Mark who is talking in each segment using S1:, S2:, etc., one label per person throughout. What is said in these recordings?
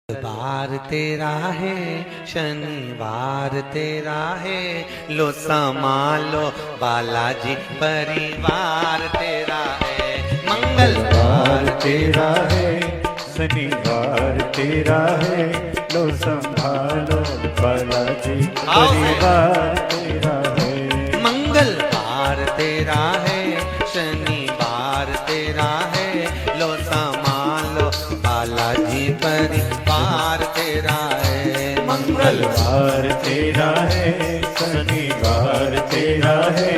S1: बार तेरा है, शनिवार तेरा है, लो संभालो बालाजी परिवार तेरा है। मंगलवार
S2: तेरा है, शनिवार तेरा है, लो संभालो बालाजी परिवार तेरा है।
S1: मंगलवार तेरा है, शनिवार तेरा है, लो संभालो बालाजी परिवार तेरा है।
S2: मंगलवार तेरा है, शनिवार तेरा है,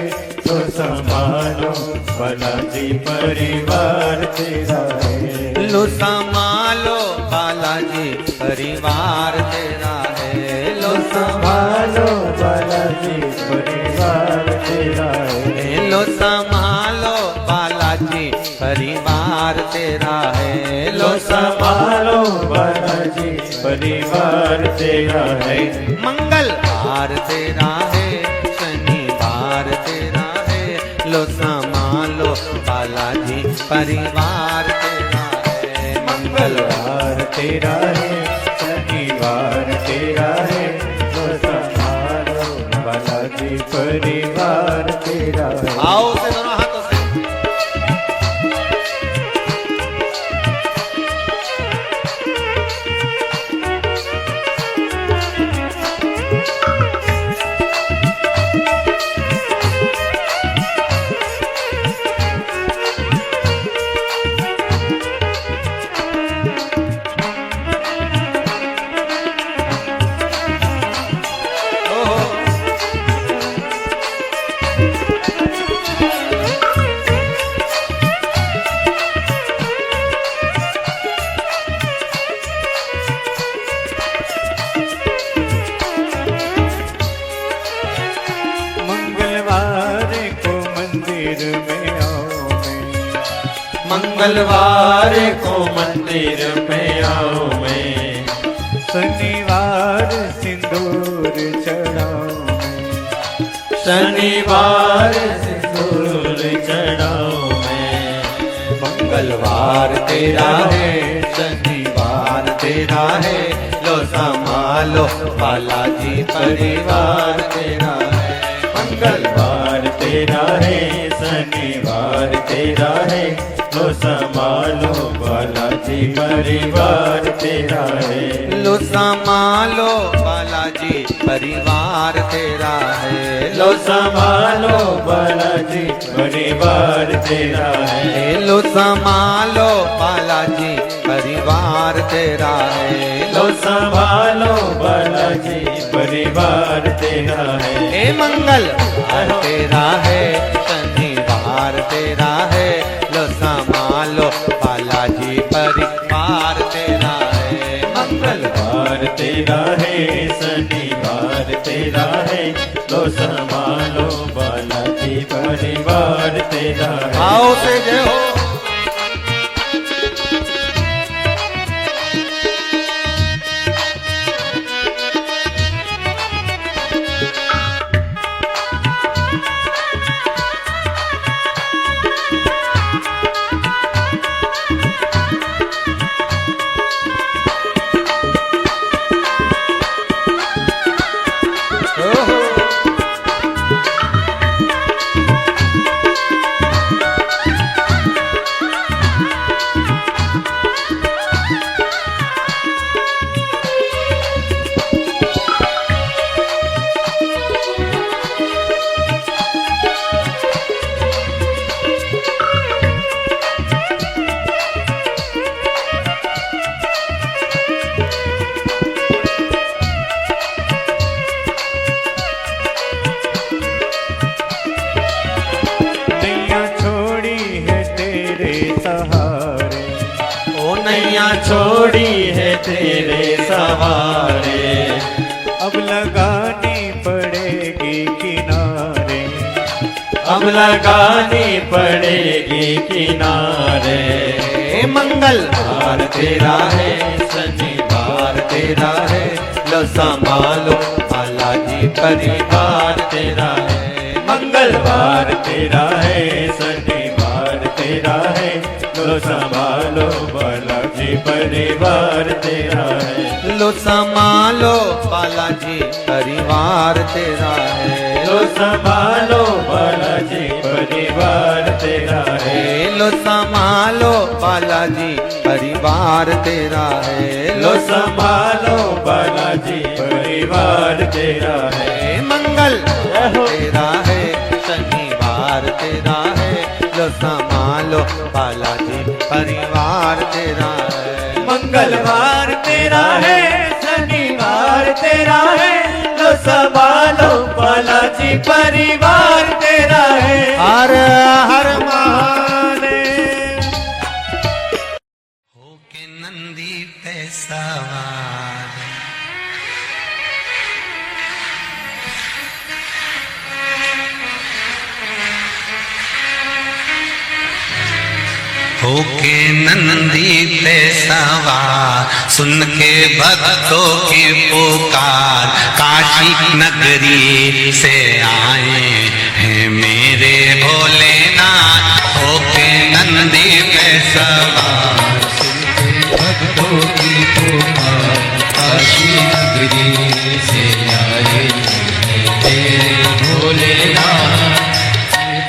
S2: लो संभालो बालाजी परिवार तेरा है।
S1: लो संभालो बालाजी परिवार तेरा है। लो
S2: संभालो बालाजी परिवार तेरा है।
S1: लो संभालो बालाजी परिवार तेरा है। लो
S2: संभालो बालाजी परिवार तेरा है।
S1: मंगलवार तेरा है, शनिवार तेरा है, लो संभालो बालाजी परिवार तेरा है।
S2: मंगलवार तेरा है, शनिवार तेरा है, लो संभालो बालाजी परिवार तेरा है।
S1: आओ से दोनों हाथों से।
S2: मंगलवार को मंदिर में आओ मैं, शनिवार सिंदूर चढ़ाओ मैं, शनिवार सिंदूर चढ़ाओ मैं।
S1: मंगलवार तेरा है, शनिवार तेरा है, लो संभालो बालाजी परिवार तेरा है।
S2: मंगलवार तेरा है, शनिवार तेरा है, लो संभालो बालाजी परिवार तेरा है।
S1: लो संभालो बालाजी परिवार तेरा है।
S2: लो संभालो बालाजी परिवार तेरा है।
S1: लो संभालो बालाजी परिवार तेरा है।
S2: लो संभालो बालाजी परिवार तेरा है।
S1: हे मंगलवार तेरा है, शनिवार तेरा है, लो संभालो बालाजी परिवार तेरा है।
S2: मंगलवार तेरा है, शनिवार तेरा है, लो संभालो बालाजी परिवार तेरा है।
S1: आओ से जय हो।
S2: नैया छोड़ी है तेरे सहारे, अब लगानी पड़ेगी किनारे, अब लगानी पड़ेगी किनारे।
S1: मंगलवार तेरा है, शनिवार तेरा है, लो संभालो बालाजी परिवार तेरा है।
S2: मंगलवार तेरा है, शनिवार तेरा है, लो संभालो बालाजी बालाजी परिवार तेरा है।
S1: लो संभालो बालाजी परिवार तेरा है।
S2: लो संभालो बालाजी परिवार तेरा है।
S1: लो संभालो बालाजी परिवार तेरा है।
S2: लो संभालो बालाजी परिवार तेरा है।
S1: मंगल तेरा है, शनिवार तेरा है। लो संभालो बालाजी परिवार तेरा है।
S2: मंगलवार तेरा है, शनिवार तेरा है। लो संभालो बालाजी परिवार तेरा है।
S1: हर हर महादेव। होके नंदी पे सवार, होके नंदी पे सवार, सुन के भक्तों की पुकार, काशी नगरी से आए हैं मेरे भोलेनाथ। होके नंदी पे सवार, सुन के भक्तों की पुकार, काशी नगरी से आए हैं मेरे भोलेनाथ।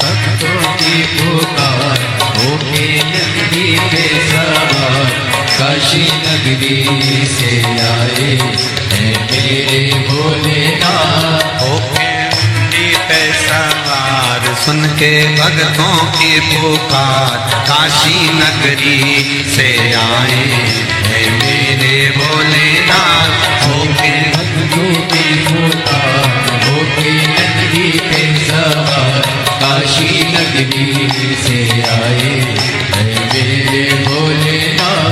S1: भक्तों की पुकार, होके नगरी पे सवार, काशी नगरी से आए हैं मेरे भोलेनाथ। होके नगरी पे सवार, सुन के भक्तों की पुकार, काशी नगरी से आए हैं मेरे भोलेनाथ। होके भक्तों की पुकार, होके नगरी पे सवार, काशी नगरी से आए हैं मेरे भोलेनाथ।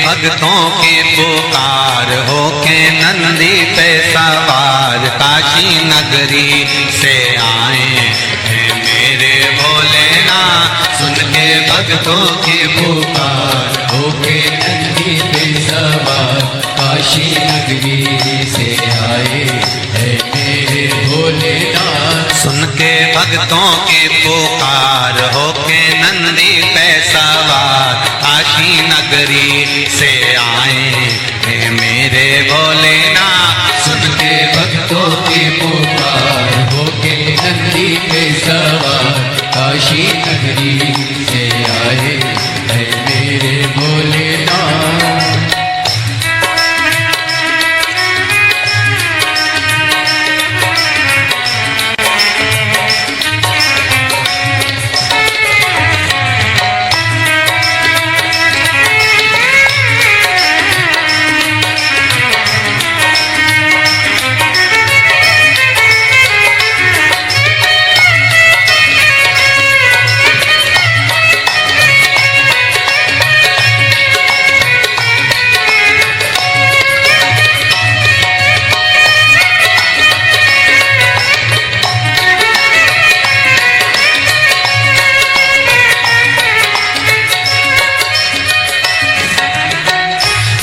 S1: भक्तों की पुकार, होके नंदी पे सवार, काशी नगरी से आए हैं मेरे भोलेनाथ। सुन के भक्तों की पुकार, होके नंदी पे सवार, काशी नगरी से आए हैं मेरे भोलेनाथ। सुन के भक्तों की पुकार, होके नंदी पे सवार, काशी नगरी से आए हैं मेरे भोलेनाथ। सुन के भक्तों की पुकार, होके नंदी पे सवार, काशी नगरी से आए हैं मेरे भोलेनाथ।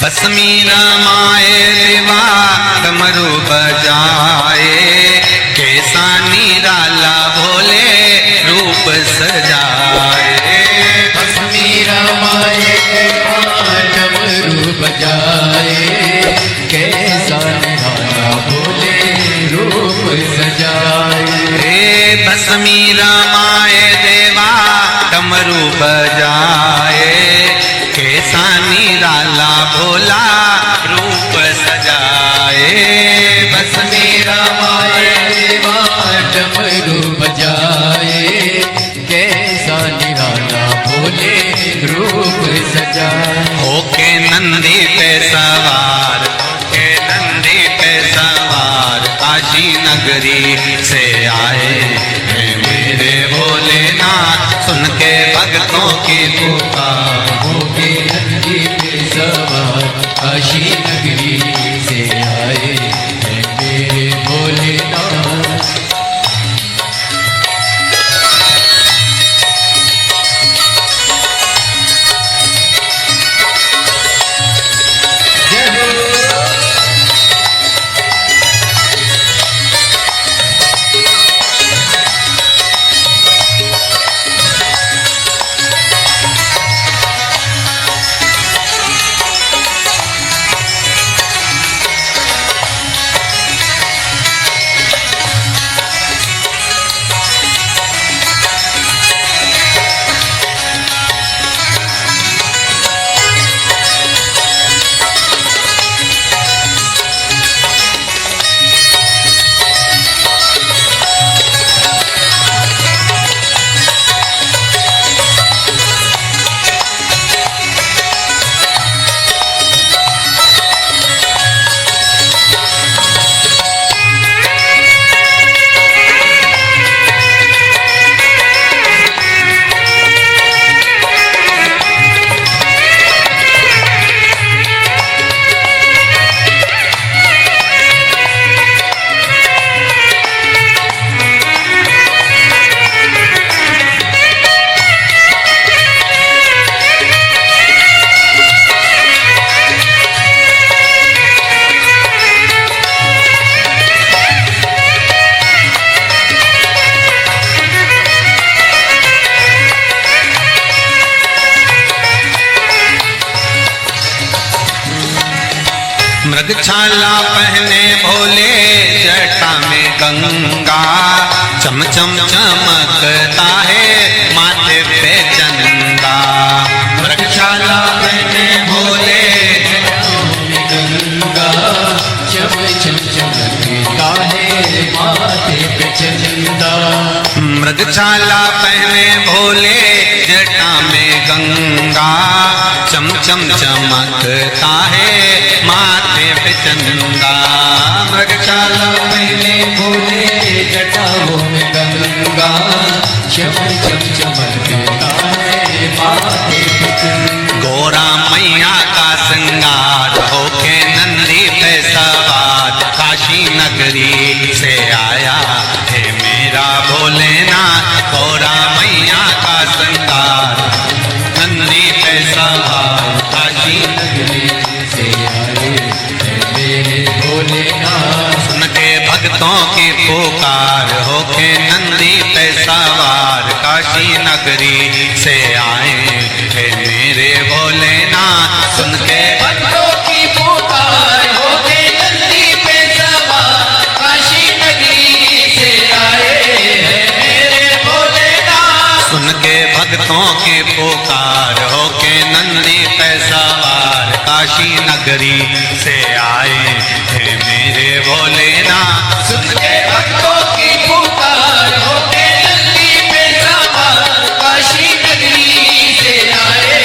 S1: भस्मी रमाए देवा डमरू बजाए, कैसा निराला भोले रूप सजाए। भस्मी रमाए देवा डमरू बजाए, कैसा निराला भोले रूप सजाए। भस्मी रमाए देवा डमरू बजाए, कैसा निराला भोला रूप सजाए। भस्मी रमाए देवा डमरू बजाए, कैसा निराला
S2: जाए।
S1: होके नंदी पे सवार, होके नंदी पे सवार काशी नगरी से आए हैं मेरे भोलेनाथ। सुन के भक्तों की पुकार,
S2: होके नंदी पे सवार काशी नगरी से आए हैं मेरे भोलेनाथ।
S1: मृगछाला पहने भोले जटा में गंगा, चम चम चमकता है माथे पे चंदा। मृगछाला पहने भोले
S2: जटा में गंगा, चम चम चमकता है माथे पे चंदा।
S1: मृगछाला पहने भोले जटा में गंगा, चम चम चमकता है माथे पे चंदा। मृगछाला
S2: पहने भोले जटाओं में गंगा, चम चम चमकता है माथे पे चंदा।
S1: गोरा मैया का श्रृंगार होके नंदी पे सवार काशी नगरी से आया है मेरा भोलेनाथ। गोरा मैया का श्रृंगार नंदी पे सवार काशी
S2: नगरी से आए हैं मेरे भोलेनाथ।
S1: सुन के भक्तों की पुकार होके नंदी पे सवार काशी नगरी से आए हैं मेरे भोलेनाथ। सुन के
S2: भक्तों की पुकार होके नंदी पे सवार काशी नगरी से आए हैं मेरे भोलेनाथ।
S1: सुन के भक्तों की पुकार होके नंदी पे सवार काशी नगरी से आए हैं मेरे भोलेनाथ।
S2: सुन के भक्तों की पुकार होके नंदी पे सवार काशी नगरी से आए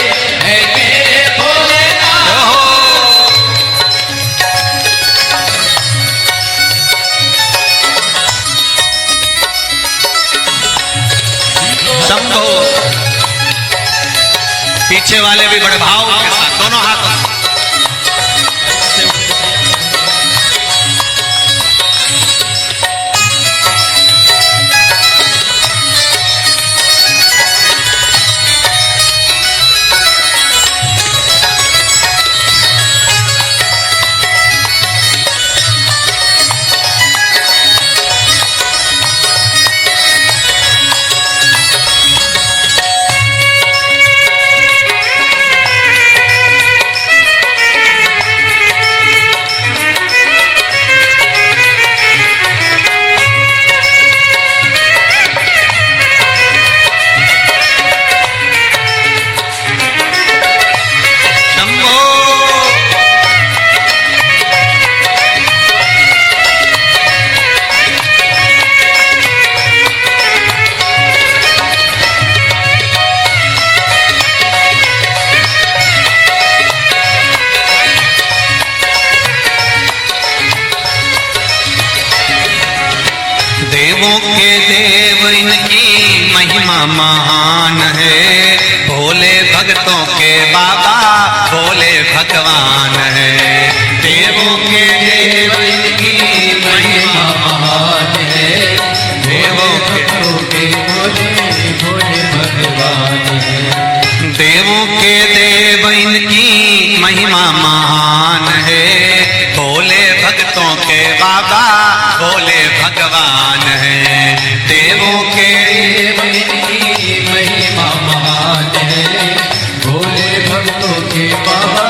S2: हैं मेरे भोलेनाथ।
S1: शंभो। पीछे वाले भी बड़े भाव के साथ दोनों हाथों से देवों के देव इनकी महिमा महान है, भोले भक्तों के बाबा भोले भगवान है। देवों के देव इनकी महिमा महान है, देवों के भोले भोले भगवान है। देवों के देव इनकी महिमा महान है, भोले भक्तों के बाबा भोले भगवान है। देवों के देव इनकी महिमा महान है, भोले भक्तों के बाबा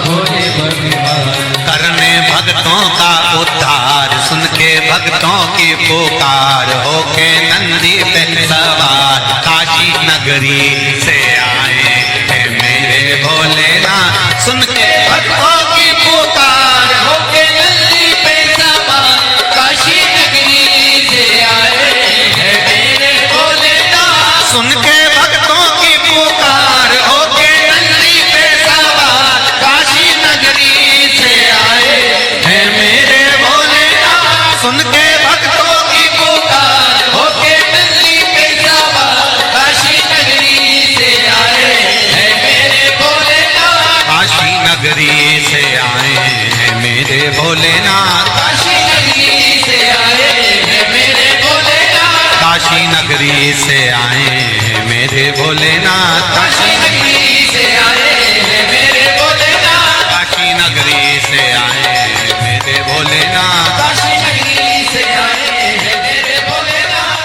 S1: भोले भगवान। करने भक्तों का उद्धार, सुन के भक्तों की पुकार, होके नंदी पे सवार काशी नगरी से आए हैं मेरे भोलेनाथ। सुन के भक्तों की पुकार, होके नंदी पे सवार काशी नगरी से आए हैं मेरे भोलेनाथ। सुन के भक्तों की पुकार, होके नंदी पे सवार काशी नगरी से आए हैं मेरे भोलेनाथ। सुन के भक्तों की पुकार, होके नंदी पे सवार काशी नगरी से आए हैं मेरे भोलेनाथ। काशी नगरी से आए हैं मेरे भोलेनाथ। काशी नगरी से आए हैं मेरे भोलेनाथ। काशी नगरी से आए हैं मेरे भोलेनाथ। काशी नगरी से आए हैं मेरे भोलेनाथ। काशी नगरी से आए हैं मेरे भोलेनाथ। काशी नगरी से आए हैं मेरे भोलेनाथ।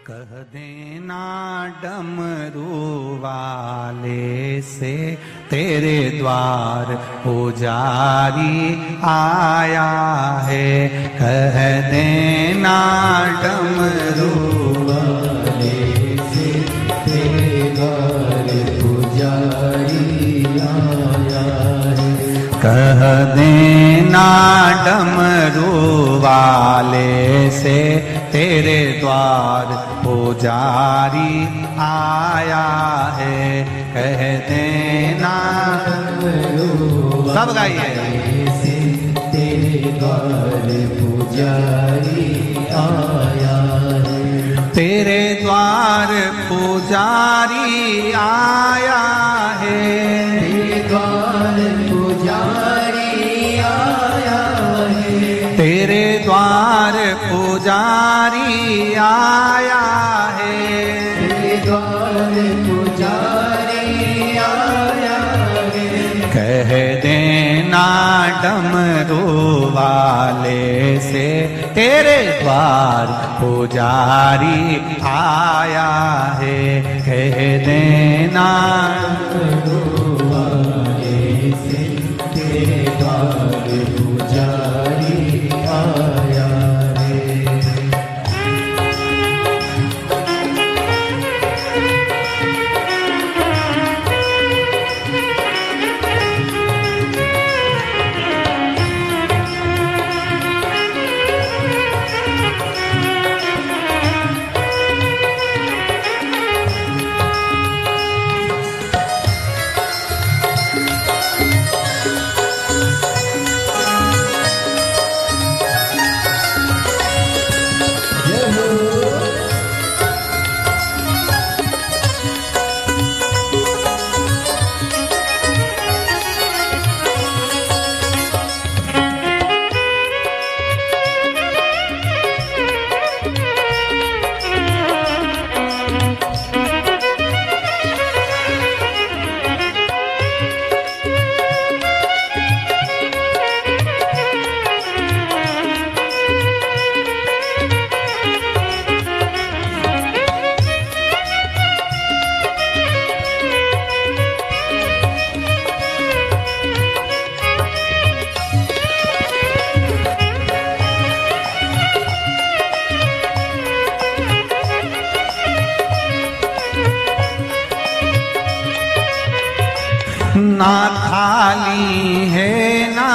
S1: कह देना डमरू वाले से तेरे द्वार पुजारी आया है। कह देना डमरू वाले से तेरे द्वार पुजारी आया है। कह देना डमरू वाले से तेरे द्वार पुजारी आया है। कह देना सब गाइए से तेरे द्वार पुजारी आया है। तेरे द्वार पुजारी आया है। तेरे द्वार पुजारी आया है। तेरे द्वार पुजारी आया है। तेरे द्वार पुजारी आया है। कह देना डमरू वाले से तेरे द्वार पुजारी आया है। कह देना डमरू वाले से तेरे द्वार पुजारी आया है। ना थाली है ना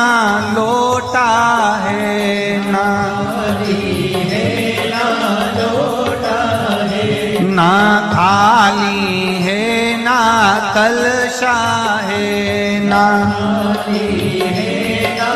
S1: लोटा है, ना थाली है ना लोटा है, ना थाली है ना कलशा है, ना थाली है ना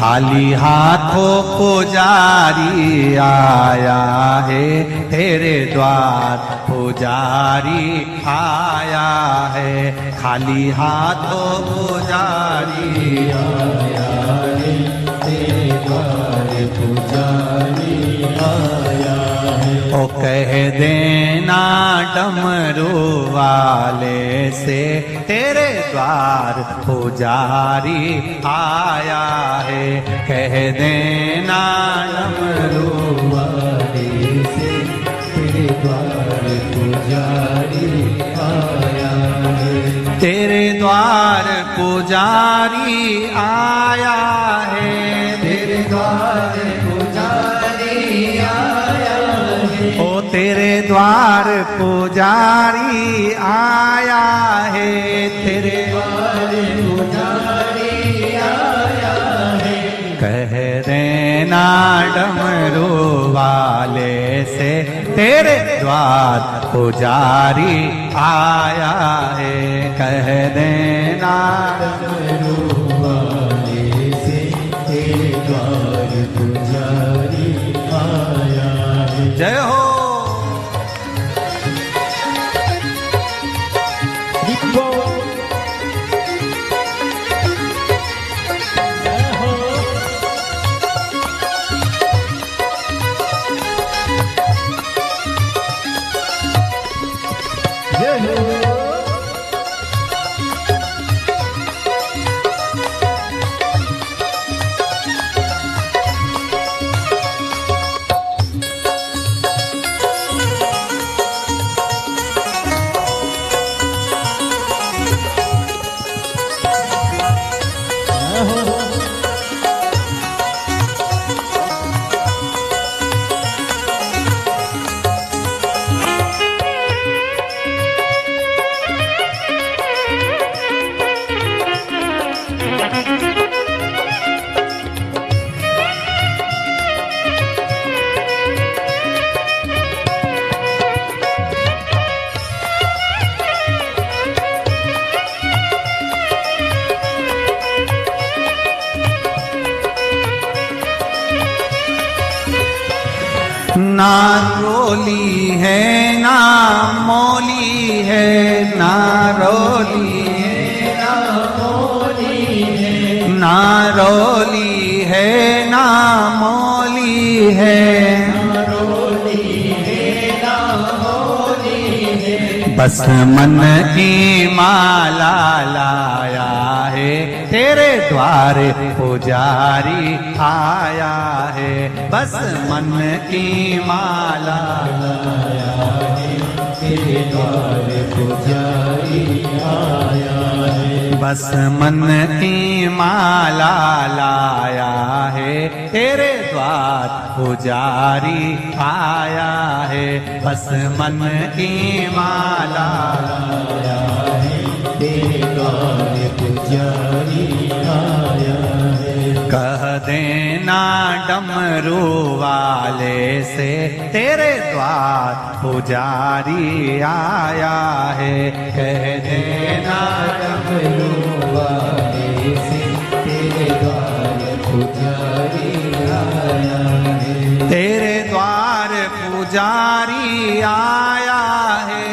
S1: खाली हाथों पुजारी आया है तेरे द्वार, पुजारी आया है। खाली हाथों पुजारी आया है तेरे द्वार, पुजारी आया है। ओ कह देना डमरू वाले से तेरे द्वार पुजारी आया है। कह देना डमरू वाले से तेरे द्वार पुजारी आया है। तेरे द्वार पुजारी आया है, तेरे द्वार पुजारी आया है। ओ तेरे द्वार पुजारी आया है, तेरे द्वार पुजारी आया है। कह देना डमरू वाले से तेरे द्वार पुजारी आया है। कह देना डमरू वाले से तेरे द्वार पुजारी आया है। जय हो। ना रोली है ना मोली है, ना रोली है ना मोली है। ना रोली है ना मोली है, ना रोली है ना मोली है। बस मन की माला लाया है तेरे द्वार पुजारी आया है। बस मन की माला लाया है तेरे द्वार पुजारी आया है। बस मन की माला लाया है तेरे द्वार पुजारी आया है। बस मन की माला लाया है तेरे द्वार पुजारी आया है। कह देना डमरू वाले से तेरे द्वार पुजारी आया है। कह देना डमरू वाले से तेरे द्वार पुजारी आया है। तेरे द्वार पुजारी आया है,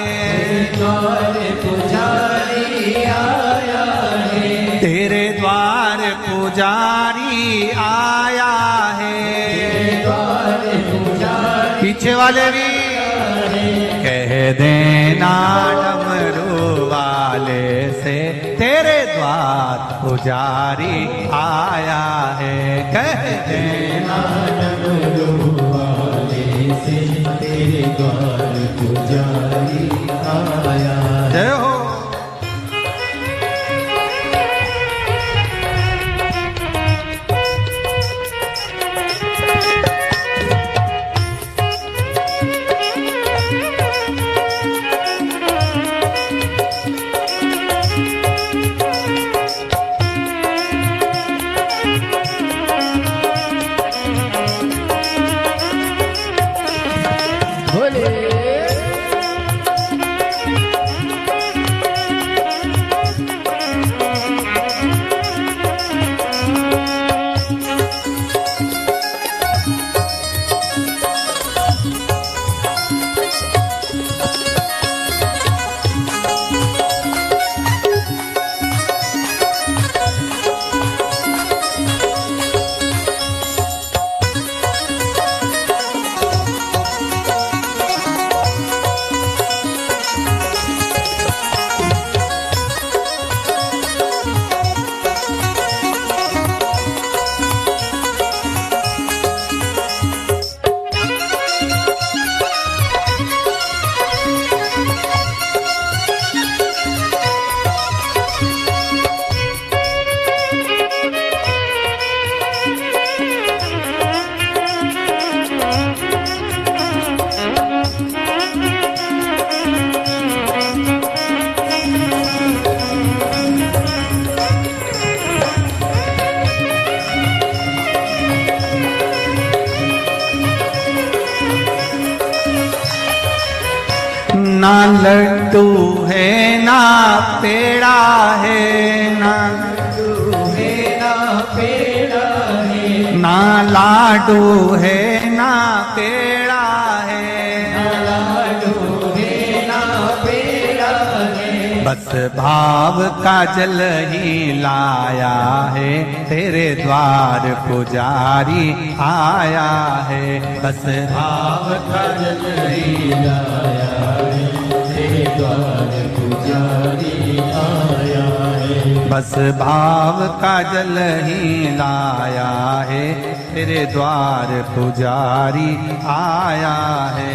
S1: द्वार पुजारी आया है। तेरे द्वार पुजारी आया है, द्वार पुजारी। पीछे वाले भी कह देना डमरू वाले से तेरे द्वार पुजारी आया है। कह देना डमरू वाले से तेरे द्वार पुजारी आया। जय हो। ना लड्डू है ना पेड़ा है, ना ना लाडू है ना पेड़ा है, बस भाव का जल ही लाया है, तेरे द्वार पुजारी आया है। बस भाव का जल ही लाया है, तेरे द्वार पुजारी आया है। बस भाव का जल ही लाया है, तेरे द्वार पुजारी आया है।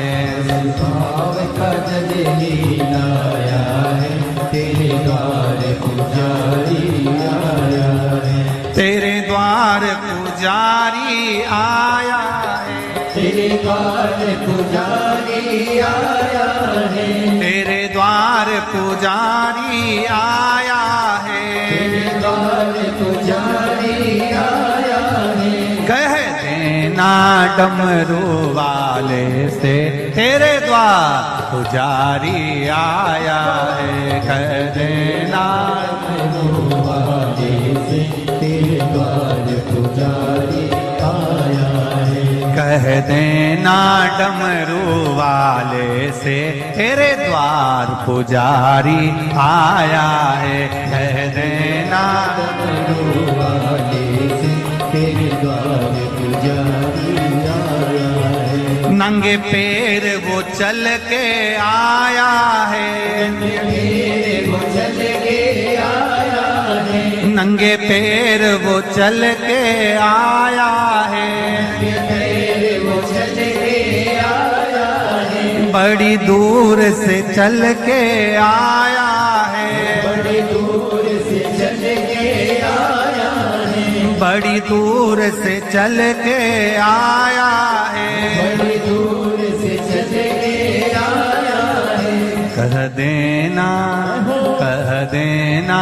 S1: भाव का जल ही लाया है, तेरे द्वार पुजारी आया है। तेरे द्वार पुजारी आया है, तेरे द्वार पुजारी आया है। तेरे द्वार पुजारी आया है, तेरे द्वार पुजारी आया है। कह देना डमरू वाले से, तेरे द्वार पुजारी आया है। कह देना डमरू वाले से, तेरे द्वार पुजारी आया है। कह देना डमरू वाले से, तेरे द्वार पुजारी आया है। कह देना डमरू वाले से, तेरे द्वार पुजारी आया है। नंगे पैर वो चल के आया है, नंगे पैर वो चल के आया है, बड़ी दूर से चल के आया है, बड़ी दूर से चल के आया है, बड़ी दूर से चल के आया है, बड़ी दूर से चल के आया है। कह देना, कह देना,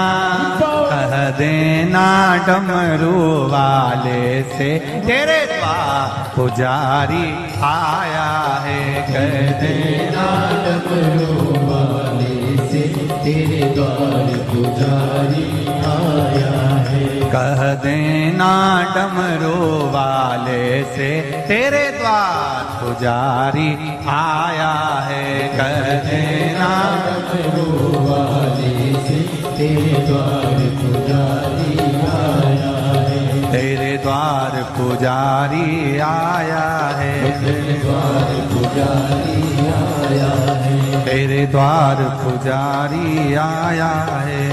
S1: कह देना डमरू वाले से, तेरे द्वार पुजारी आया है। कह देना डमरू वाले से, तेरे द्वार पुजारी आया है। कह देना डमरू वाले से, तेरे द्वार पुजारी आया है। कह देना डमरू वाले से, तेरे द्वार पुजारी आया है। तेरे द्वार पुजारी आया है, तेरे द्वार पुजारी आया है। तेरे द्वार पुजारी आया है,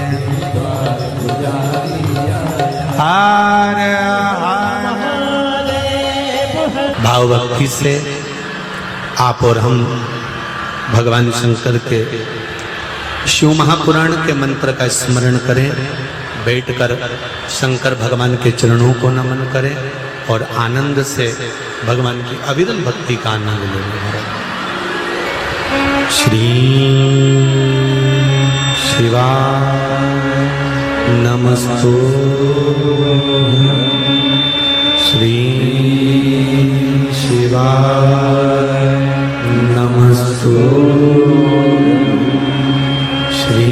S1: द्वार पुजारी आया। हार
S3: भाव भक्ति से आप और हम भगवान शंकर के शिव महापुराण के मंत्र का स्मरण करें, बैठकर शंकर भगवान के चरणों को नमन करें और आनंद से भगवान की अविरल भक्ति का आनंद लें। श्री शिवाय नमस्तु, श्री शिवाय नमस्तु, श्री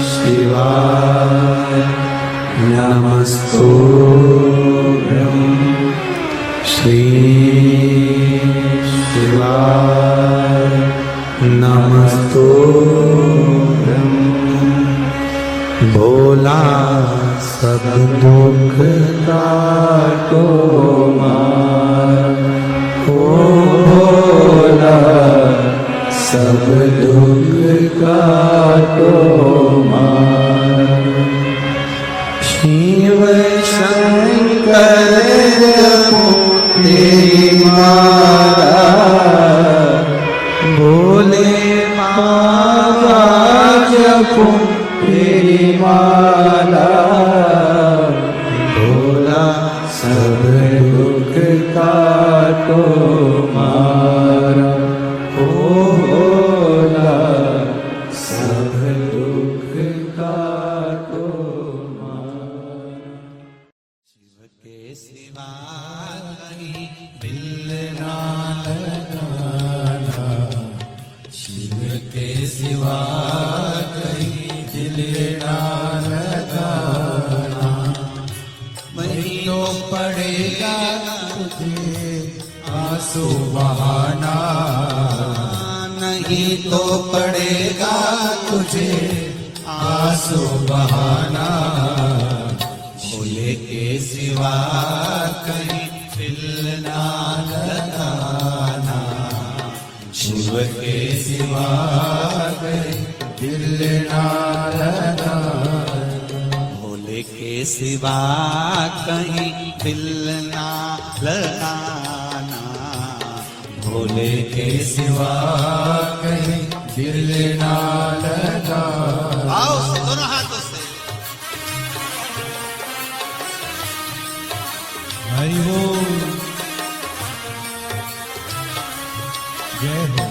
S3: शिवाय नमस्तुभ्यं, श्री शिवाय नमस्तुभ्यं। भोला सब दुख काटो मार, ओ भोला सब दुख काटो मार। शिव शंकर तेरी मारा, भोले माता जपो तेरी माला। भोला सब दुख काटो मारा, ओ भोला सब दुख काटो मारा। शिव के सिवा कहीं दिल ना लगाना,
S2: नहीं तो पड़ेगा तुझे आंसू बहाना, भोले के सिवा कहीं दिल ना लगाना, शिव के सिवा कहीं दिल ना लगाना,
S3: भोले के सिवा कहीं दिल ना लगाना,
S2: भोले के सिवा कहीं दिल ना लगाना।
S3: आओ से दोनों हाथों से।
S2: हरि बोल, जय हो।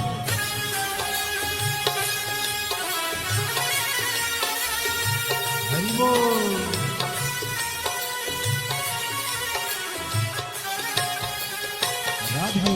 S2: हरि बोल, राधे।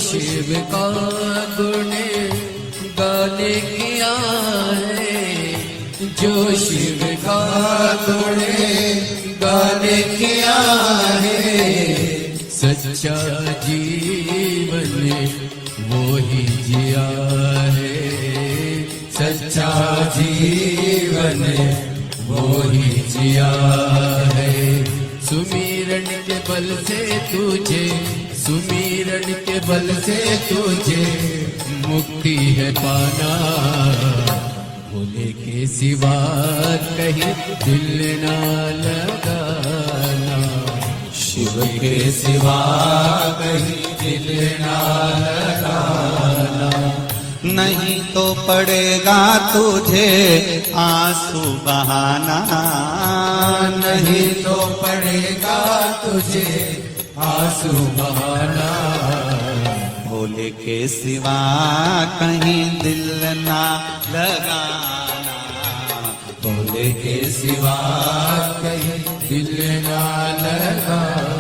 S2: शिव का गुण गाने किया है, जो शिव का गुण गाने किया है, सच्चा जीवन वो ही जिया है, सच्चा जीवन वो ही जिया है। सुमिरन के बल से तुझे, सुमिरन के बल से तुझे मुक्ति है पाना, भोले के सिवा कहीं दिल ना लगाना, शिव के सिवा कहीं दिल ना लगाना,
S3: नहीं तो पड़ेगा तुझे आंसू बहाना,
S2: नहीं तो पड़ेगा तुझे आंसू बहाना,
S3: भोले के सिवा कहीं दिल ना लगाना,
S2: भोले के सिवा कहीं दिल ना लगाना।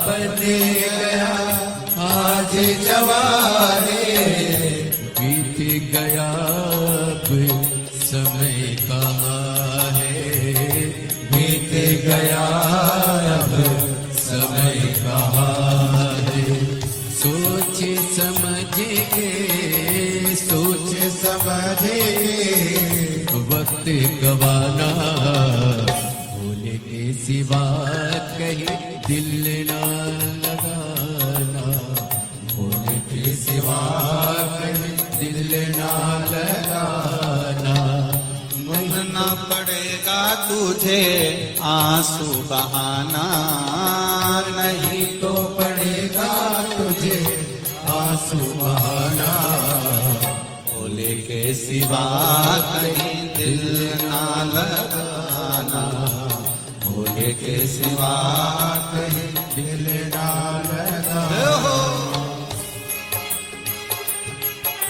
S2: बने गया आज जवारे,
S4: बीत गया अब समय कहाँ है,
S2: बीत गया अब समय कहाँ है।
S4: सोच समझ के सोच
S2: समझ
S4: वक्त गवाना, भूल के सिवा कहीं दिल ना लगाना, भूल के सिवा कहीं दिल ना लगाना।
S3: बहना पड़ेगा तुझे आंसू बहाना,
S2: नहीं तो पड़ेगा तुझे आंसू बहाना,
S3: भोले के सिवा कहीं दिल ना लगाना, भोले के सिवा कहीं
S2: दिल ना लगाना।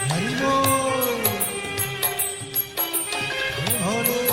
S2: हरि बोल भोले।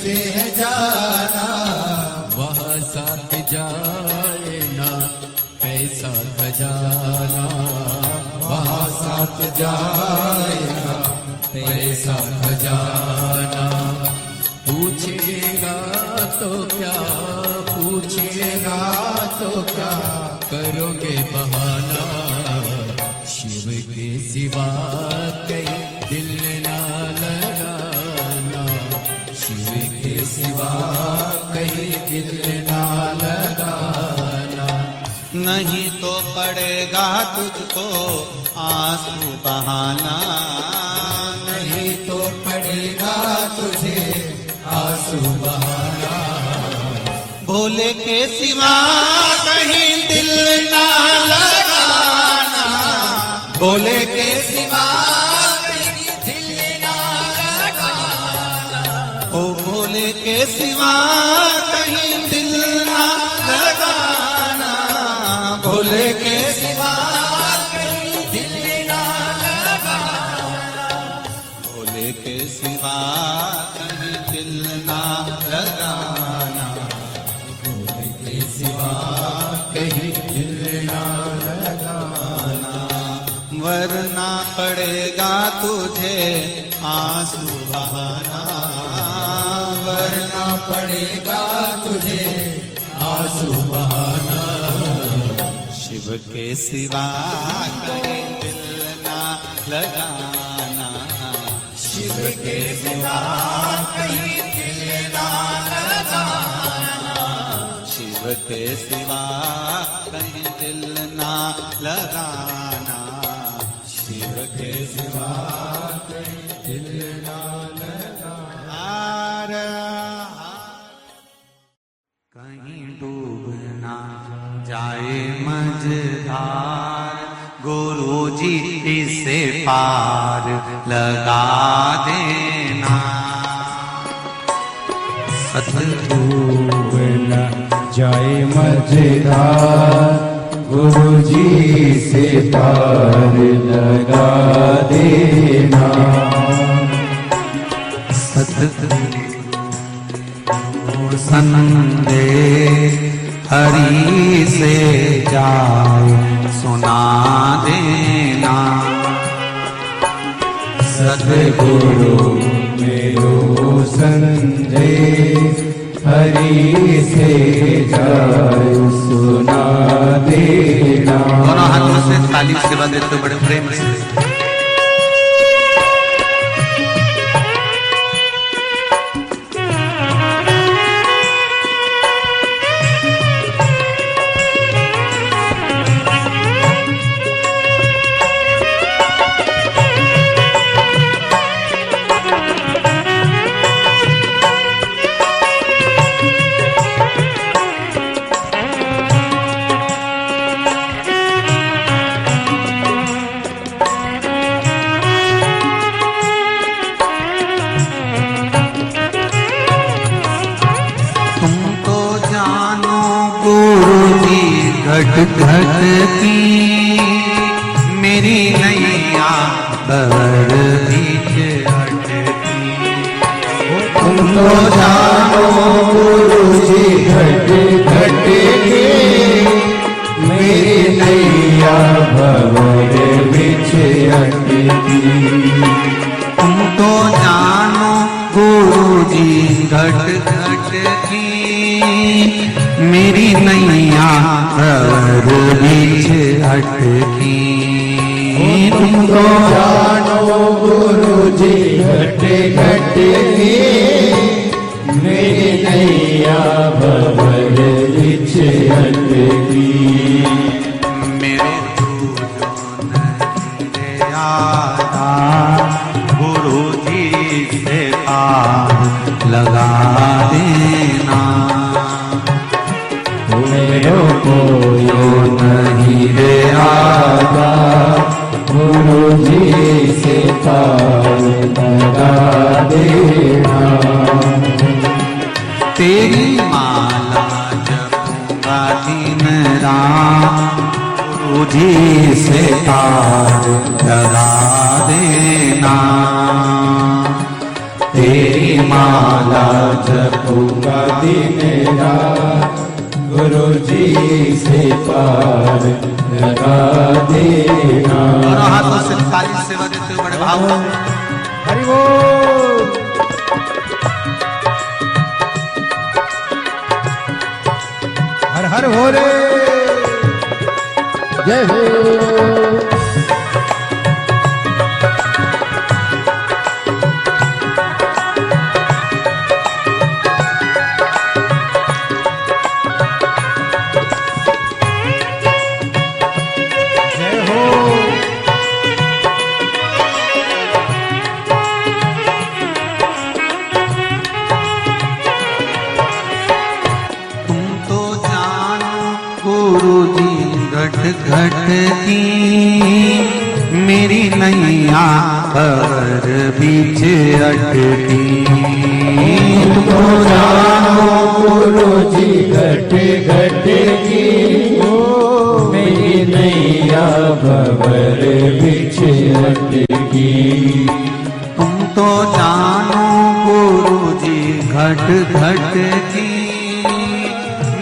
S2: से जाना
S4: वहाँ साथ जाए ना पैसा खजाना,
S2: वहाँ साथ जाएगा
S4: पैसा खजाना। पूछेगा तो क्या, पूछेगा
S2: तो क्या
S4: करोगे बहाना, शिव के सिवा कहीं दिल ना लगाना, शिव के सिवा कहीं दिल ना लगाना।
S3: नहीं तो पड़ेगा तुझको आंसू बहाना,
S2: नहीं तो पड़ेगा तुझे आंसू बहाना,
S3: भोले के सिवा कहीं दिल ना लगाना, भोले के सिवा
S2: कहीं दिल ना लगाना,
S3: ओ भोले के सिवा कहीं दिल ना लगाना, भोले के सिवा
S2: कहीं दिल ना लगाना,
S3: भोले के सिवा कहीं दिल ना लगाना, भोले के सिवा
S4: कहीं दिल ना
S3: लगाना, वरना पड़ेगा तुझे आंसू बहाना,
S2: वरना पड़ेगा तुझे आंसू बहाना,
S3: शिव के सिवा कहीं दिल ना लगाना,
S2: शिव के सिवा कहीं दिल ना लगाना,
S3: शिव के सिवा कहीं दिल ना लगाना, शिव के सिवा
S4: दिल ना
S3: कहीं डूब ना जाए मझधार, गुरु जी इसे पार लगा देना।
S4: डूब न जाए मझधार, गुरु जी से पार लगा देना।
S3: संदेश हरि से जाए सुना देना।
S4: सतगुरु मेरो संदेश हरि से जाए सुना देना।
S3: दोनों हाथों से ताली सेवा देते बड़े प्रेम से। घट घट की मेरी नैया भंवर बीच अटकी।
S4: तुम तो जानो गुरु जी घट घट की मेरी नैया भंवर बीच अटकी।
S3: तुम तो जानो गुरु जी घट घट की मेरी नैया भंवर बीच अटकी।
S4: तुम तो जानो गुरु जी घट घट की मेरी नैया भंवर बीच अटकी।
S3: मेरे जो नहीं आता गुरु जी से पार लगा देना।
S4: मेरो को यो नहीं रे आता गुरु जी से पार लगा देना।
S3: तेरी माला जपूंगा दिन रात गुरु जी से पार लगा देना।
S4: तेरी माला जपूंगा दिन रात गुरु जी से पार लगा देना।
S3: दोनों हाथों से ताली सेवा देते हुए बड़े भाव से।
S4: हरि बोल। हर हर हो रे जय हो।
S3: घट घट की मेरी नैया भंवर बीच अटकी।
S4: तुमको जानो गुरु जी घट घट की मेरी नैया भंवर बीच अटकी।
S3: तुम तो जानो गुरु जी घट घट की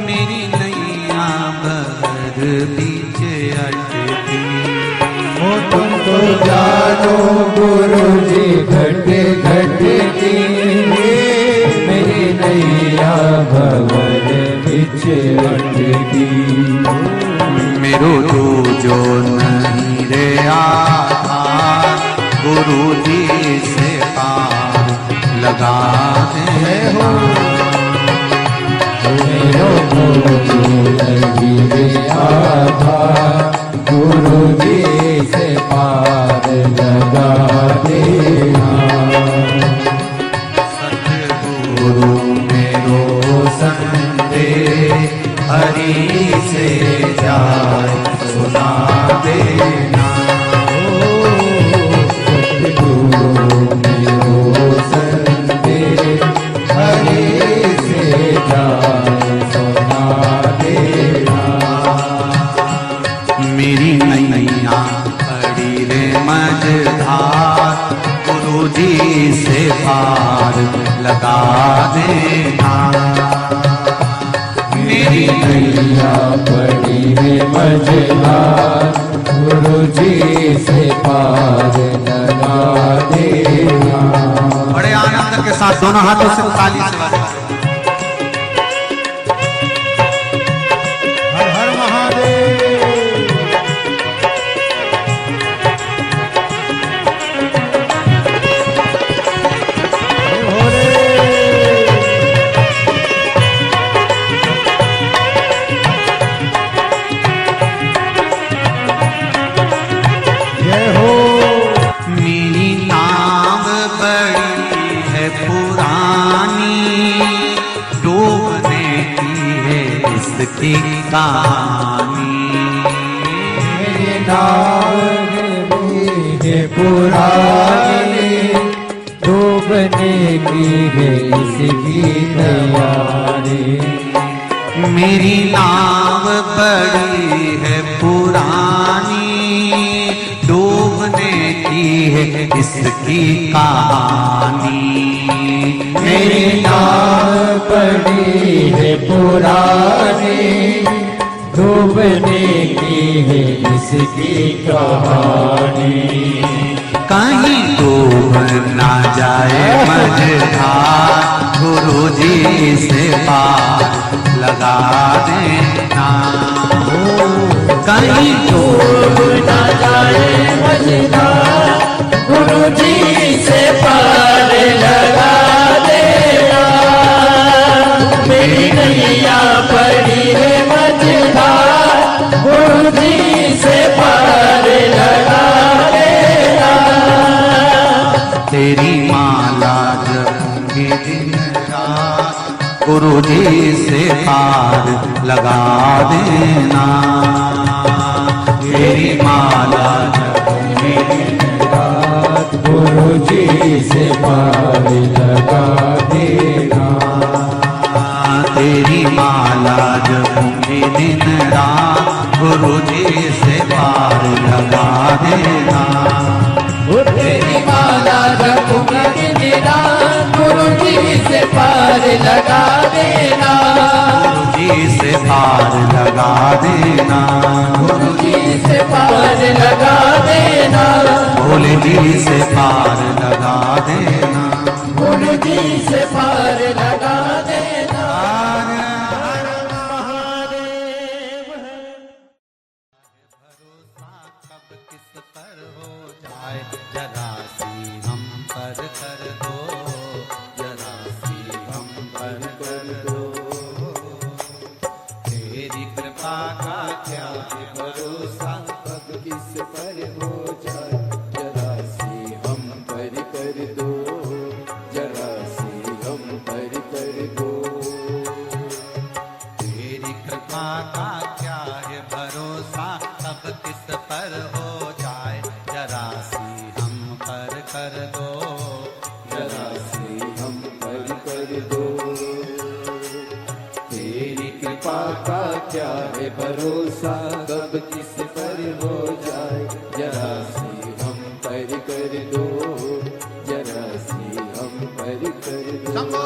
S3: मेरी नैया भंवर बीच अटकी।
S4: तुमको जानो गुरु जी घट घट की मेरी नैया भंवर बीच अटकी।
S3: मेरो जो नहीं रे आधार गुरु जी से पार लगा दे हो।
S4: मेरो जो नहीं रे आधार गुरु जी से पार लगा
S3: पार लगा देना।
S4: मेरी नैया पड़ी है मझधार, गुरु जी से पार लगा देना।
S3: बड़े आनंद के साथ दोनों हाथों से ताली से बजाओ।
S4: हर हर महादेव।
S3: मेरी नाव बड़ी है पुरानी, डूबने की है इसकी कहानी।
S4: मेरी नाव है पुरानी, डूबने की है इसकी तैयारी।
S3: मेरी नाव बड़ी है पुरानी, डूबने की है इसकी कहानी।
S4: मेरी नाव पड़ी है पुरानी, डूबने की है इसकी कहानी।
S3: कहीं डूब ना जाए मझधार, गुरु जी से पार लगा देना। कहीं डूब
S4: ना जाए मझधार, गुरु जी से पार लगा देना। मेरी नैया पड़ी है मझधार, गुरु जी से पार लगा देना।
S3: तेरी माला जपूंगी दिन रात, गुरु जी से पार लगा देना। तेरी माला जपूंगी दिन
S4: रात, गुरु जी से पार लगा देना।
S3: तेरी माला जपूंगी दिन रात, गुरु जी से पार लगा देना।
S4: तेरी माला जपूंगी दिन रात, गुरु जी से पार लगा देना।
S3: गुरु जी से पार लगा देना।
S4: गुरु जी से पार लगा देना।
S3: भोले जी से पार लगा देना।
S4: गुरु जी से पार लगा देना।
S3: भरोसा कब किस पर हो जाए, जरा सी हम पर कर दो, जरा सी हम पर कर दो। तेरी कृपा का क्या है भरोसा,
S4: कब किस पर हो जाए, जरा सी हम पर कर दो, जरा सी हम पर कर दो।
S3: तेरी कृपा का क्या है भरोसा, कब किस पर हो जाए, जरा सी हम पर कर दो,
S4: जरा सी हम पर कर दो। तेरी कृपा का क्या है भरोसा, कब किस पर हो जाए, जरा सी हम पर कर दो, जरा सी हम पर कर दो।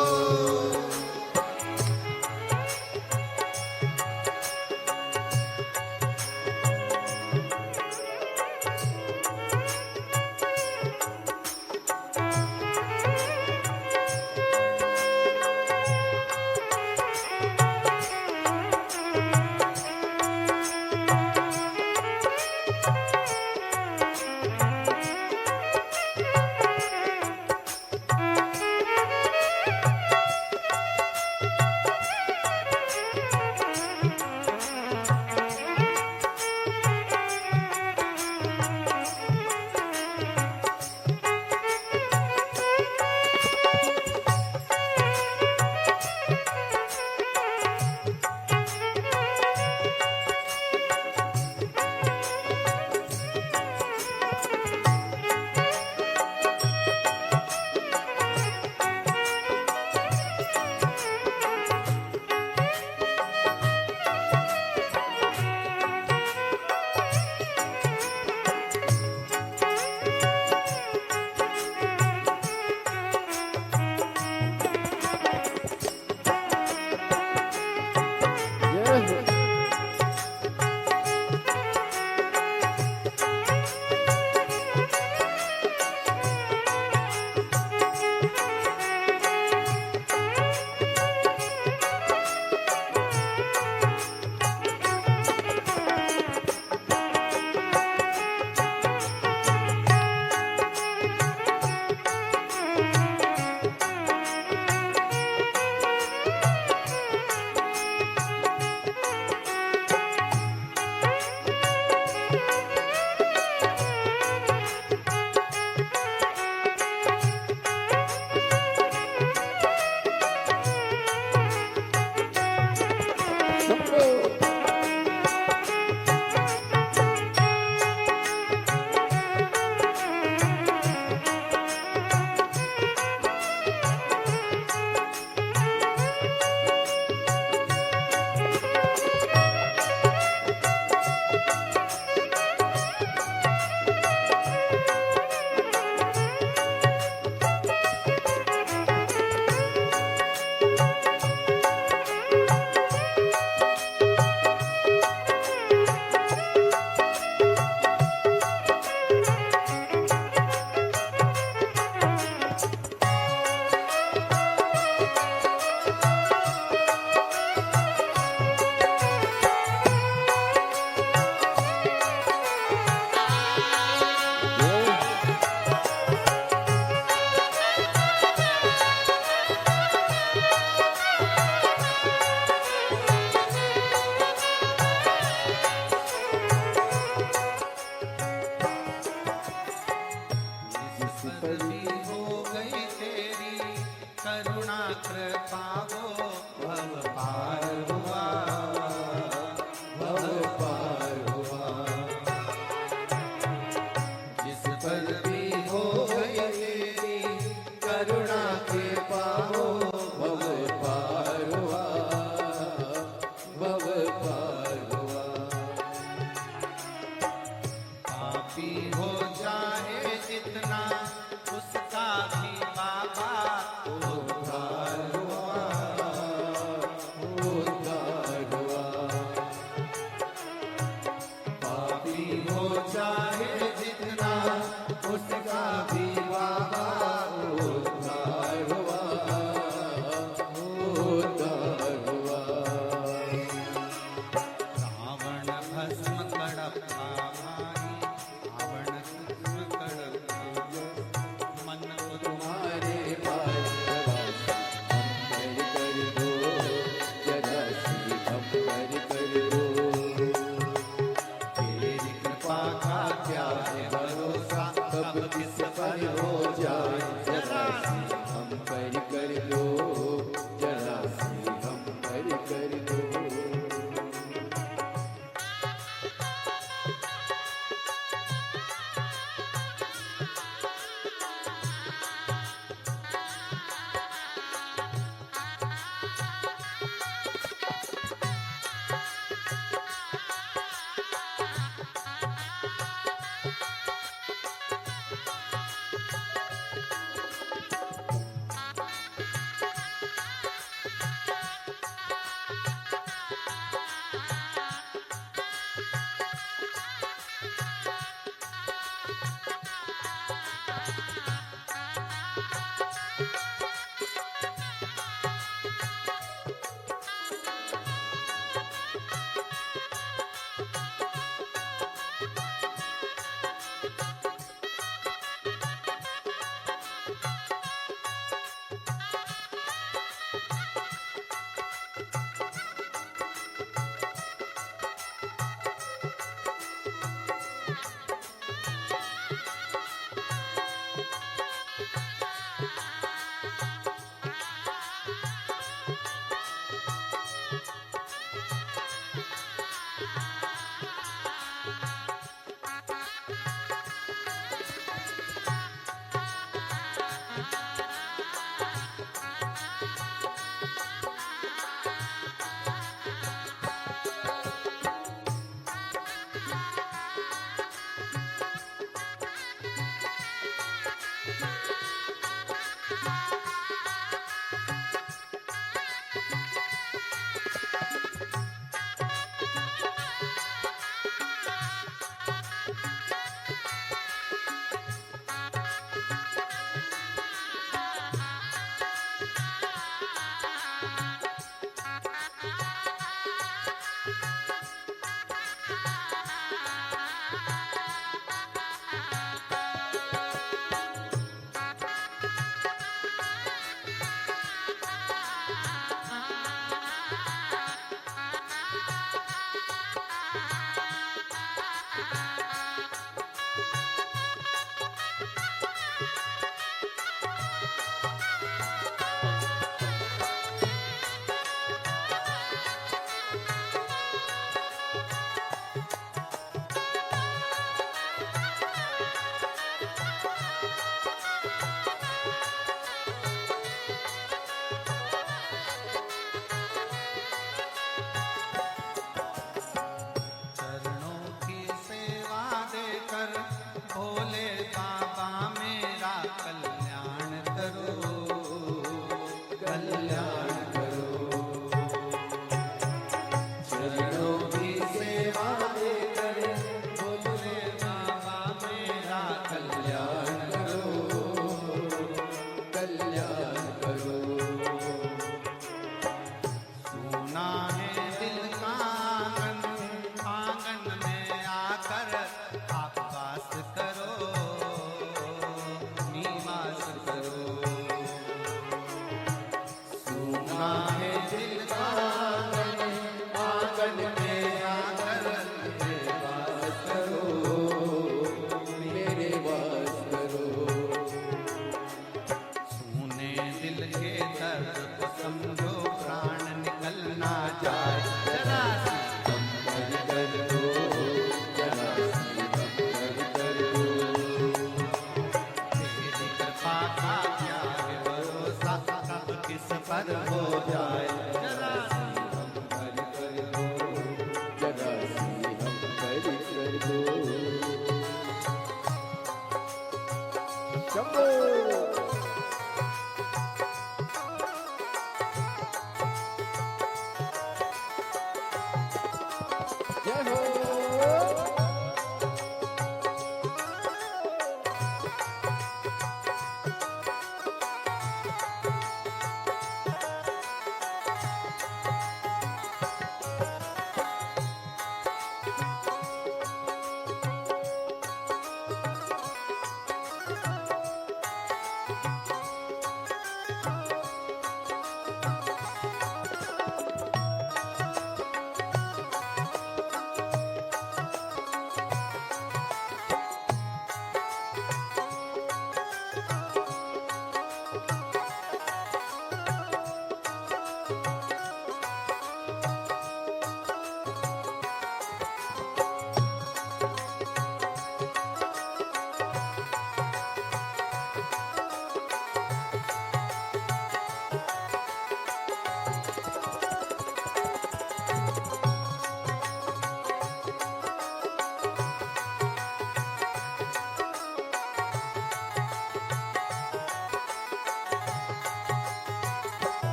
S4: जिस पर
S1: भी हो गई तेरी करुणा कृपा वो भव पार हुआ,
S4: भव पार हुआ। जिस पर भी हो गई तेरी करुणा के पाओ भव पार हुआ, भव पार हुआ।
S1: पापी हो जाए जितना उसका भी बाबा
S4: उद्धार हुआ, उद्धार हुआ। पापी हो जाए जितना उसका भी बाबा उद्धार हुआ, उद्धार हुआ।
S1: रावण भस्म कड़प्पा भाई, रावण भस्म कड़प्पा मन को
S4: तुम्हारे पास हम कर दो, जरा सी हम कर दो।
S1: तेरी कृपा का क्या है भरोसा,
S4: कब किस पर हो जाए जरा सी हम कर दो, जरा सी हम कर दो। शंभो जय हो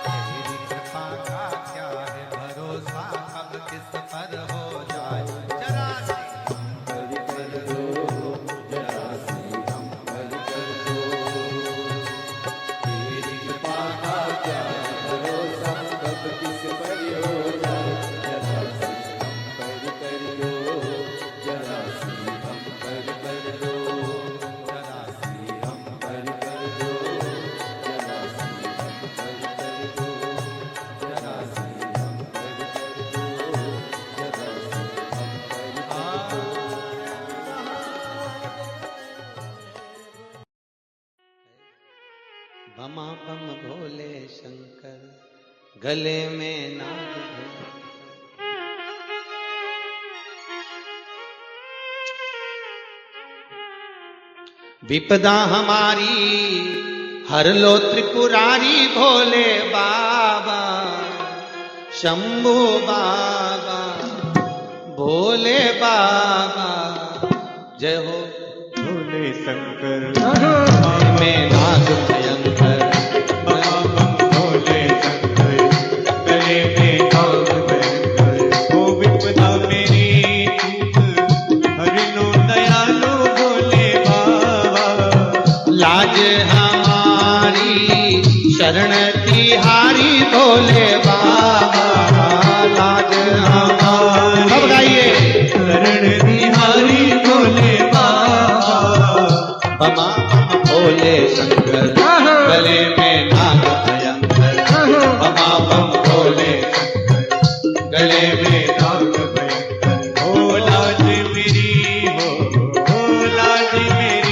S1: तेरी कृपा का क्या है भरोसा, कब किस पर हो जाए जरा सी
S4: हरि कर दो जरा सी हम हरि कर दो तेरी कृपा का क्या है भरोसा कब किस पर हो जाए जरा सी हम हरि कर दो जरा सी हम हरि कर दो जरा सी हम हरि कर दो जरा सी हम हरि कर दो जरा सी हम हरि कर दो जरा सी हम हरि
S3: बमा बम भोले शंकर गले में नाग भैंकर। विपदा हमारी हर लो त्रिपुरारी भोले बाबा शंभू बाबा भोले बाबा जय हो
S5: भोले शंकर
S3: में नाग भयंकर
S5: भोले शंकर गले में नाग भयंकर। ओ विपदा मेरी चूक हरि लो दयालु भोले बाबा।
S3: लाज हमारी शरण तिहारी भोले बाबा लाज हमारी सब गाइए
S5: शरण बिहारी भोले बाबा।
S3: बमा बम भोले शंकर गले में नाग भयंकर बमा बम भोले शंकर गले में
S5: नाग भयंकर। ओ लाज मेरी हो लाज मेरी।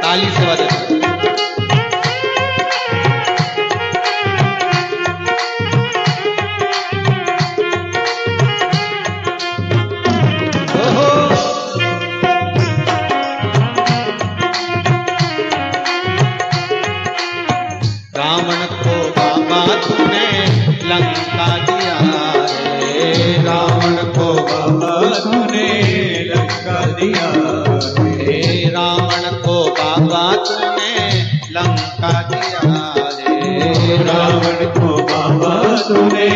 S3: ताली से बजा रावण को बाबा तूने लंका दिया रे रावण को बाबा
S5: तूने लंका दिया
S3: हे रावण को बाबा तूने लंका दिया रे
S5: रावण को बाबा तूने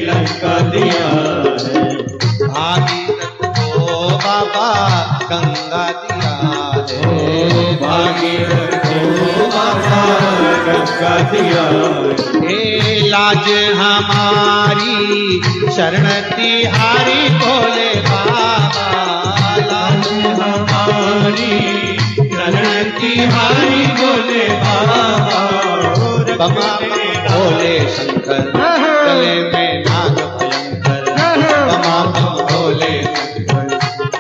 S5: लंका दिया है।
S3: भागीरथ को बाबा गंगा दिया रे
S5: भागीरथ को बाबा गंगा दिया है।
S3: हे लाज हमारी शरण तिहारी भोले बाबा लाज
S5: हमारी शरण तिहारी भोले बाबा।
S3: बमा भोले शंकर गले में नाग भयंकर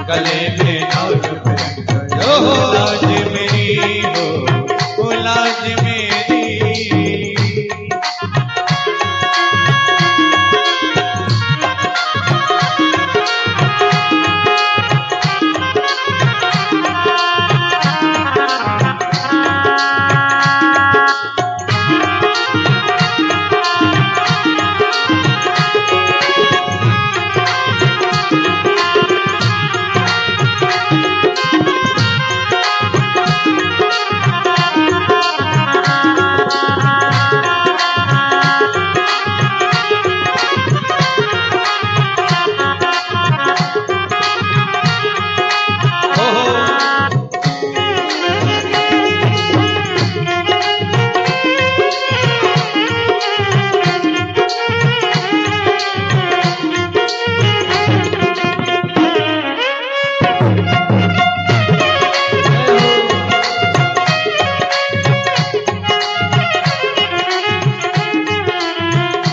S5: गले में नाग भयंकर हो लाज मेरी हो लाज मेरी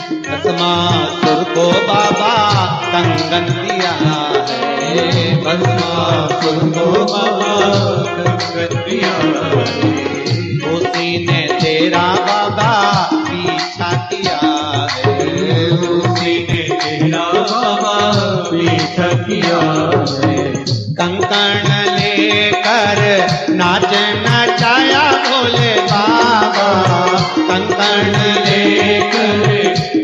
S3: भस्मासुर को बाबा कंगन दिया है
S5: भस्मासुर को बाबा कंगन दिया
S3: उसी ने तेरा बाबा पीछा किया है
S5: उसी ने तेरा बाबा पीछा किया है
S3: कंकण लेकर नाच नचाया भोले बाबा कंकण लेकर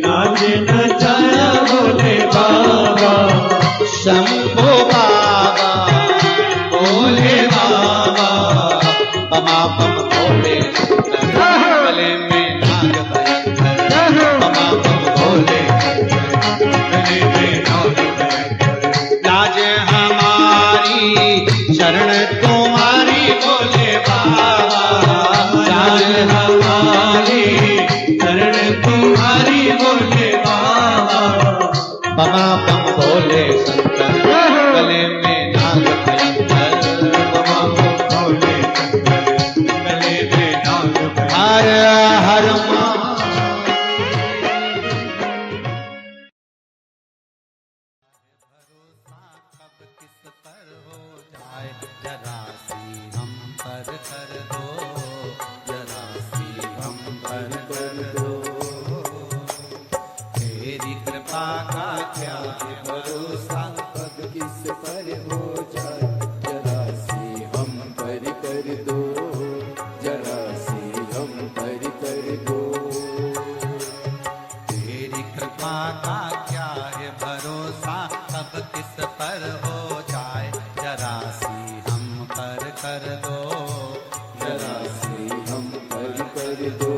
S5: नाच नचाया भोले बाबा
S3: शंभो बाबा भोले बाबा बमा बम भोले गले में नाग भयंकर बमा बम भोले
S5: गले में नाग भयंकर
S3: लाज हमारी शरण तुम्हारी भोले बाबा
S5: लाज हमारी शरण तुम्हारी भोले बाबा
S3: बमा बम भोले शंकर गले में नाग भयंकर
S5: बमा बम भोले शंकर गले में नाग भयंकर
S3: हर हर मा कब किस पर हो जाए जरा सी हम पर कर दो जरा सी हम पर कर दो तेरी कृपा का क्या है भरोसा
S4: कब किस पर हो जाए जरा सी हम पर कर दो जरा सी हम पर कर दो
S3: तेरी कृपा का क्या है भरोसा कब किस पर हो जाए जरा सी हम पर कर दो
S4: जरा सी हम पर कर दो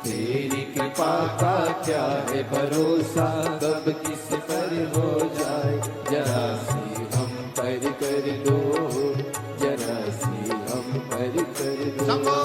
S4: तेरी कृपा का क्या है भरोसा कब किस पर हो जाए जरा सी हम पर कर दो जरा सी हम पर कर दो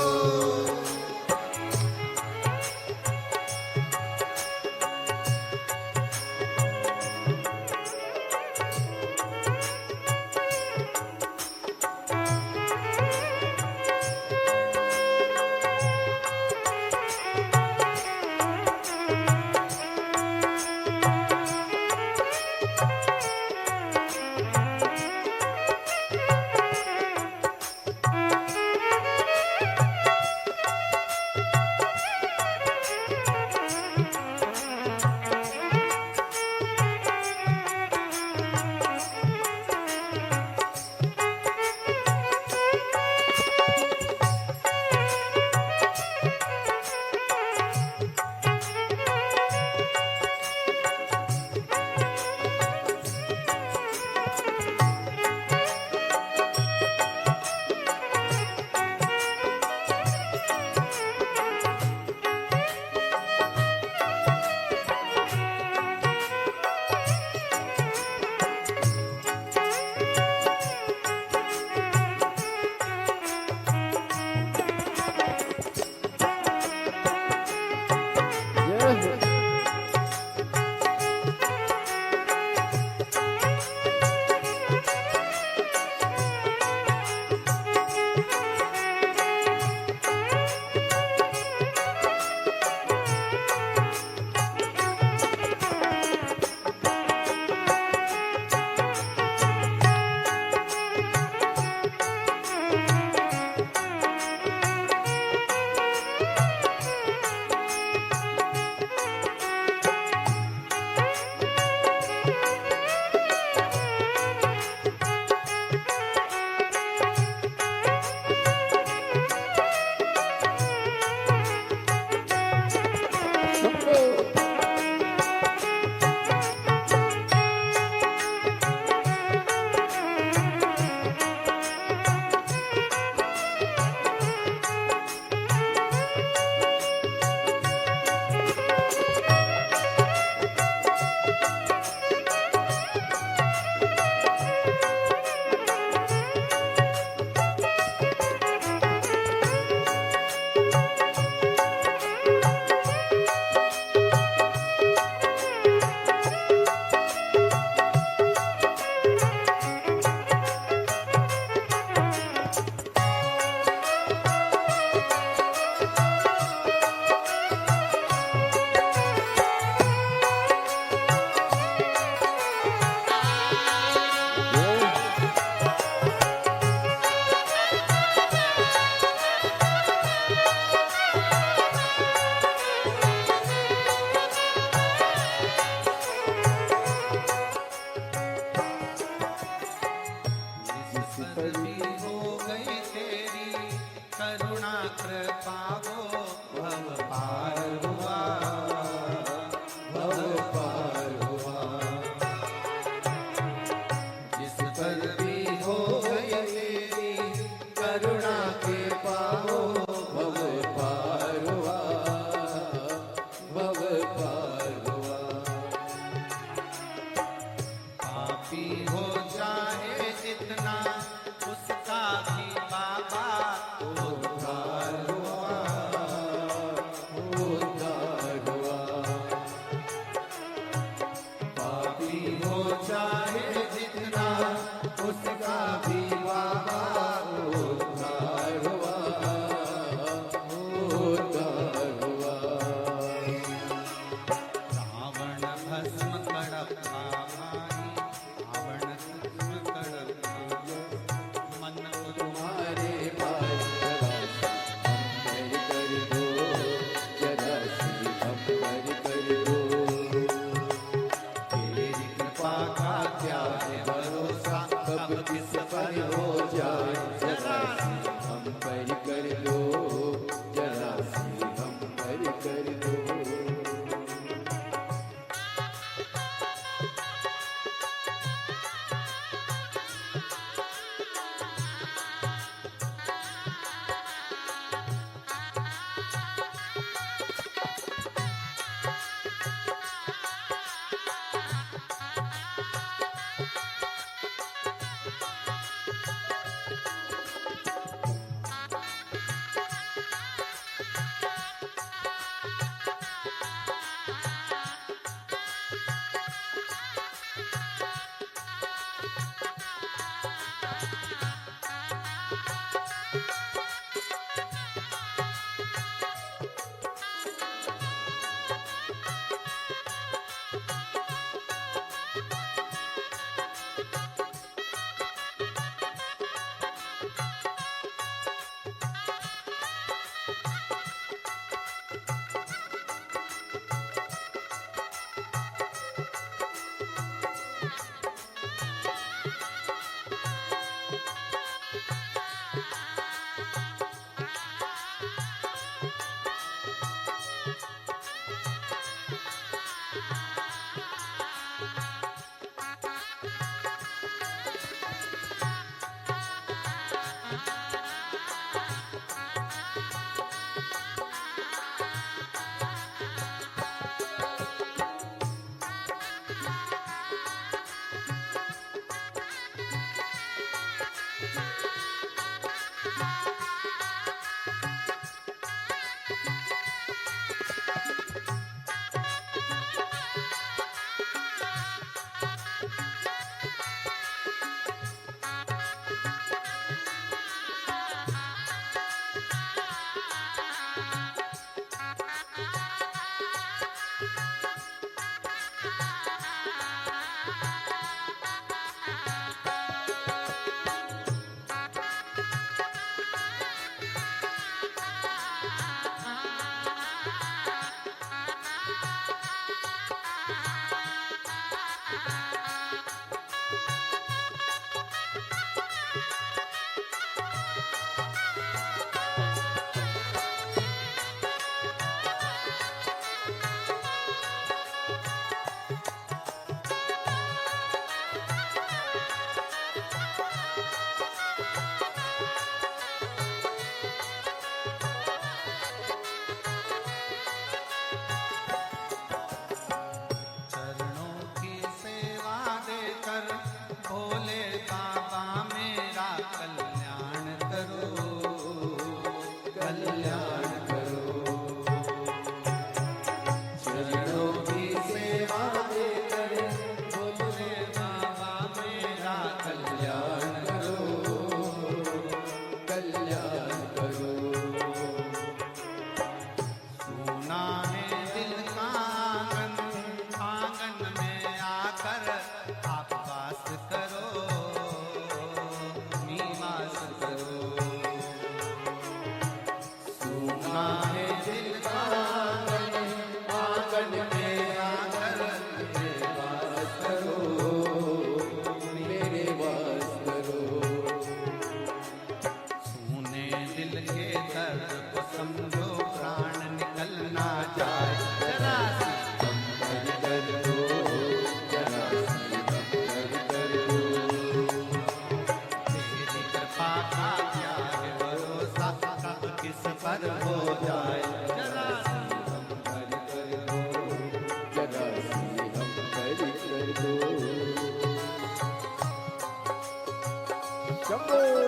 S4: को